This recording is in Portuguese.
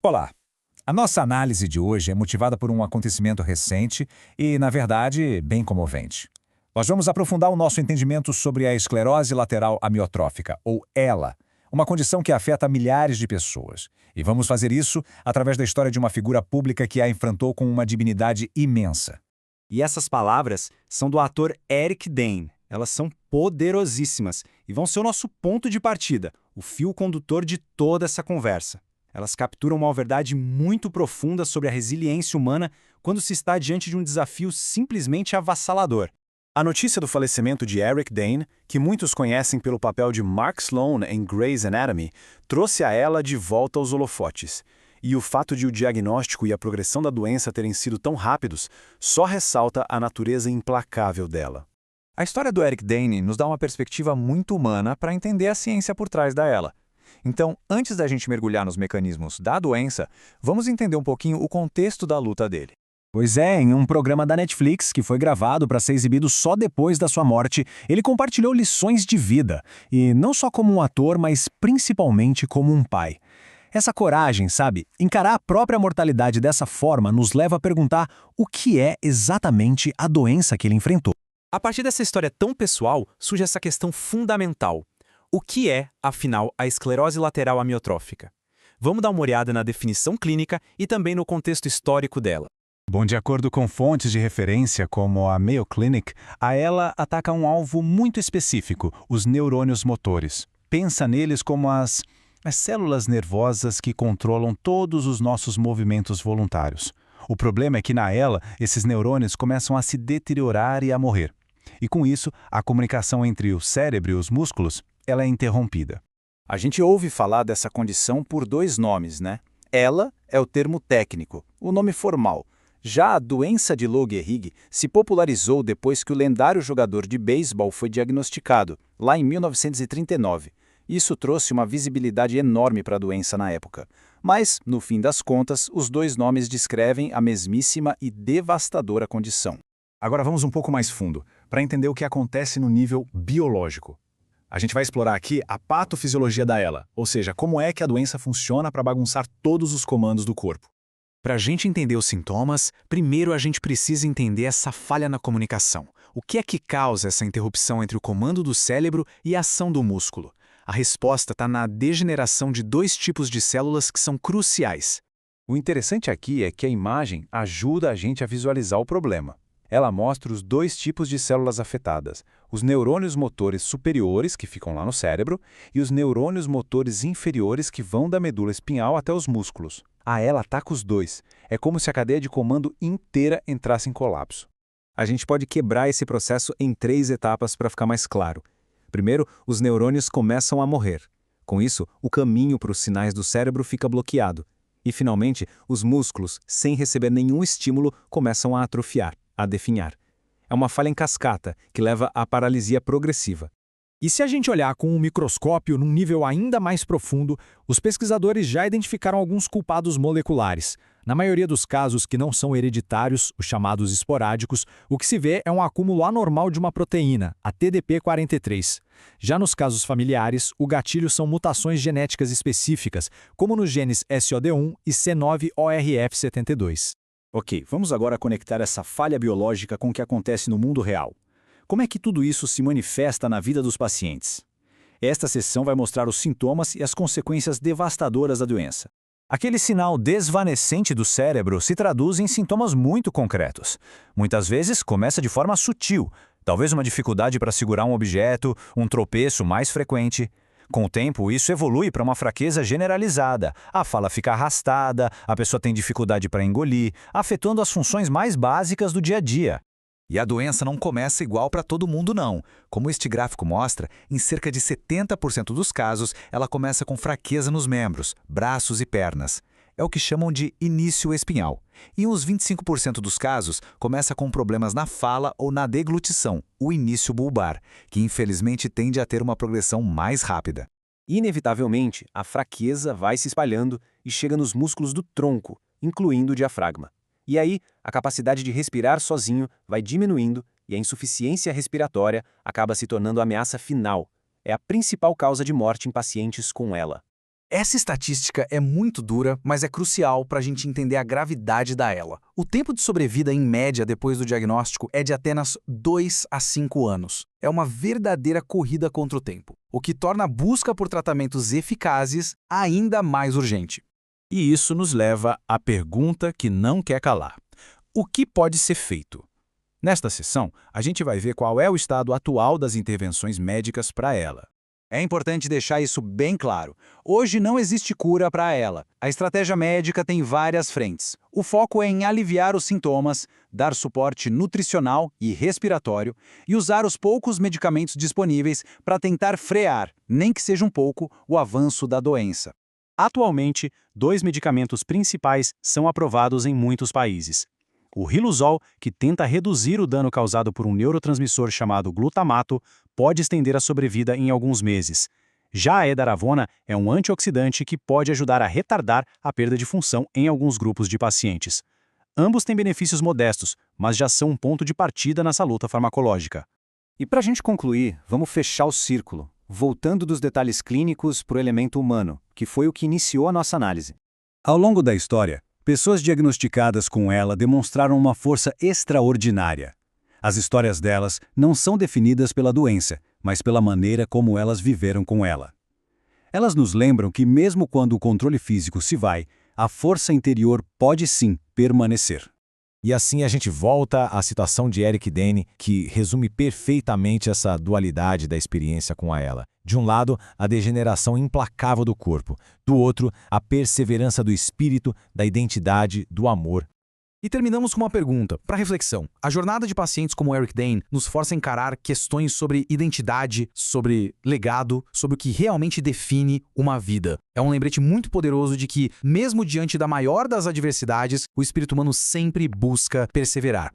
Olá! A nossa análise de hoje é motivada por um acontecimento recente e, na verdade, bem comovente. Nós vamos aprofundar o nosso entendimento sobre a esclerose lateral amiotrófica, ou ELA, uma condição que afeta milhares de pessoas. E vamos fazer isso através da história de uma figura pública que a enfrentou com uma dignidade imensa. E essas palavras são do ator Eric Dane. Elas são poderosíssimas e vão ser o nosso ponto de partida, o fio condutor de toda essa conversa. Elas capturam uma verdade muito profunda sobre a resiliência humana quando se está diante de um desafio simplesmente avassalador. A notícia do falecimento de Eric Dane, que muitos conhecem pelo papel de Mark Sloan em Grey's Anatomy, trouxe a ela de volta aos holofotes. E o fato de o diagnóstico e a progressão da doença terem sido tão rápidos só ressalta a natureza implacável dela. A história do Eric Dane nos dá uma perspectiva muito humana para entender a ciência por trás da ELA. Então, antes da gente mergulhar nos mecanismos da doença, vamos entender um pouquinho o contexto da luta dele. Pois é, em um programa da Netflix que foi gravado para ser exibido só depois da sua morte, ele compartilhou lições de vida, e não só como um ator, mas principalmente como um pai. Essa coragem, sabe, encarar a própria mortalidade dessa forma nos leva a perguntar o que é exatamente a doença que ele enfrentou. A partir dessa história tão pessoal, surge essa questão fundamental. O que é, afinal, a esclerose lateral amiotrófica? Vamos dar uma olhada na definição clínica e também no contexto histórico dela. Bom, de acordo com fontes de referência como a Mayo Clinic, a ELA ataca um alvo muito específico, os neurônios motores. Pensa neles como as células nervosas que controlam todos os nossos movimentos voluntários. O problema é que na ELA, esses neurônios começam a se deteriorar e a morrer. E com isso, a comunicação entre o cérebro e os músculos ela é interrompida. A gente ouve falar dessa condição por dois nomes, né? ELA é o termo técnico, o nome formal. Já a doença de Lou Gehrig se popularizou depois que o lendário jogador de beisebol foi diagnosticado, lá em 1939. Isso trouxe uma visibilidade enorme para a doença na época. Mas, no fim das contas, os dois nomes descrevem a mesmíssima e devastadora condição. Agora vamos um pouco mais fundo, para entender o que acontece no nível biológico. A gente vai explorar aqui a patofisiologia da ELA, ou seja, como é que a doença funciona para bagunçar todos os comandos do corpo. Para a gente entender os sintomas, primeiro a gente precisa entender essa falha na comunicação. O que é que causa essa interrupção entre o comando do cérebro e a ação do músculo? A resposta está na degeneração de dois tipos de células que são cruciais. O interessante aqui é que a imagem ajuda a gente a visualizar o problema. Ela mostra os dois tipos de células afetadas, os neurônios motores superiores, que ficam lá no cérebro, e os neurônios motores inferiores, que vão da medula espinhal até os músculos. A ELA ataca os dois. É como se a cadeia de comando inteira entrasse em colapso. A gente pode quebrar esse processo em 3 etapas para ficar mais claro. Primeiro, os neurônios começam a morrer. Com isso, o caminho para os sinais do cérebro fica bloqueado. E, finalmente, os músculos, sem receber nenhum estímulo, começam a atrofiar, a definhar. É uma falha em cascata que leva à paralisia progressiva. E se a gente olhar com um microscópio num nível ainda mais profundo, os pesquisadores já identificaram alguns culpados moleculares. Na maioria dos casos que não são hereditários, os chamados esporádicos, o que se vê é um acúmulo anormal de uma proteína, a TDP43. Já nos casos familiares, o gatilho são mutações genéticas específicas, como nos genes SOD1 e C9orf72. Ok, vamos agora conectar essa falha biológica com o que acontece no mundo real. Como é que tudo isso se manifesta na vida dos pacientes? Esta sessão vai mostrar os sintomas e as consequências devastadoras da doença. Aquele sinal desvanecente do cérebro se traduz em sintomas muito concretos. Muitas vezes começa de forma sutil, talvez uma dificuldade para segurar um objeto, um tropeço mais frequente. Com o tempo, isso evolui para uma fraqueza generalizada. A fala fica arrastada, a pessoa tem dificuldade para engolir, afetando as funções mais básicas do dia a dia. E a doença não começa igual para todo mundo, não. Como este gráfico mostra, em cerca de 70% dos casos, ela começa com fraqueza nos membros, braços e pernas. É o que chamam de início espinhal. E em uns 25% dos casos, começa com problemas na fala ou na deglutição, o início bulbar, que infelizmente tende a ter uma progressão mais rápida. Inevitavelmente, a fraqueza vai se espalhando e chega nos músculos do tronco, incluindo o diafragma. E aí, a capacidade de respirar sozinho vai diminuindo e a insuficiência respiratória acaba se tornando a ameaça final. É a principal causa de morte em pacientes com ELA. Essa estatística é muito dura, mas é crucial para a gente entender a gravidade da ELA. O tempo de sobrevida em média depois do diagnóstico é de apenas 2 a 5 anos. É uma verdadeira corrida contra o tempo, o que torna a busca por tratamentos eficazes ainda mais urgente. E isso nos leva à pergunta que não quer calar. O que pode ser feito? Nesta sessão, a gente vai ver qual é o estado atual das intervenções médicas para ela. É importante deixar isso bem claro. Hoje não existe cura para ela. A estratégia médica tem várias frentes. O foco é em aliviar os sintomas, dar suporte nutricional e respiratório e usar os poucos medicamentos disponíveis para tentar frear, nem que seja um pouco, o avanço da doença. Atualmente, 2 medicamentos principais são aprovados em muitos países. O Riluzol, que tenta reduzir o dano causado por um neurotransmissor chamado glutamato, pode estender a sobrevida em alguns meses. Já a edaravona é um antioxidante que pode ajudar a retardar a perda de função em alguns grupos de pacientes. Ambos têm benefícios modestos, mas já são um ponto de partida nessa luta farmacológica. E para a gente concluir, vamos fechar o círculo, voltando dos detalhes clínicos para o elemento humano, que foi o que iniciou a nossa análise. Ao longo da história, pessoas diagnosticadas com ela demonstraram uma força extraordinária. As histórias delas não são definidas pela doença, mas pela maneira como elas viveram com ela. Elas nos lembram que mesmo quando o controle físico se vai, a força interior pode sim permanecer. E assim a gente volta à situação de Eric Dane, que resume perfeitamente essa dualidade da experiência com a ELA. De um lado, a degeneração implacável do corpo. Do outro, a perseverança do espírito, da identidade, do amor. E terminamos com uma pergunta, para reflexão. A jornada de pacientes como Eric Dane nos força a encarar questões sobre identidade, sobre legado, sobre o que realmente define uma vida. É um lembrete muito poderoso de que, mesmo diante da maior das adversidades, o espírito humano sempre busca perseverar.